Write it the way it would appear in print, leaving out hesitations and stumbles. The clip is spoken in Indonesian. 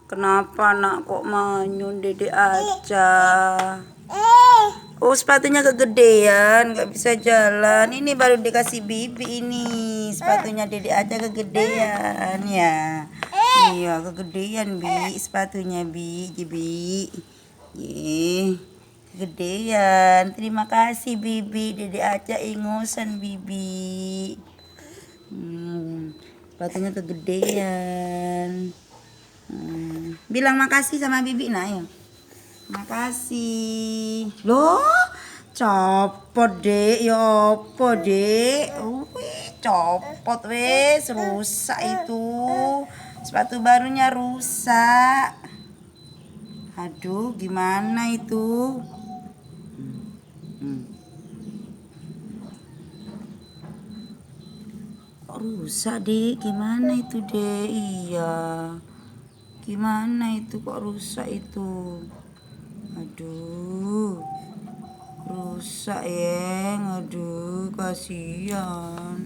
Kenapa nak kok manyun Dede aja? Oh, sepatunya kegedean, nggak bisa jalan. Ini baru dikasih bibi ini. Sepatunya Dede aja kegedean ya. Iya, kegedean Bi, sepatunya Bi, Jibi. Kegedean. Terima kasih Bibi, Dede aja ingusan Bibi. Sepatunya kegedean. Bilang makasih sama Bibi, nah ya. Makasih. Loh, copot dek, ya apa dek? Copot wes, rusak itu. Sepatu barunya rusak. Aduh, gimana itu? Kok rusak dek? Gimana itu dek? Iya. Gimana itu kok rusak itu? Aduh, rusak ya, aduh kasihan.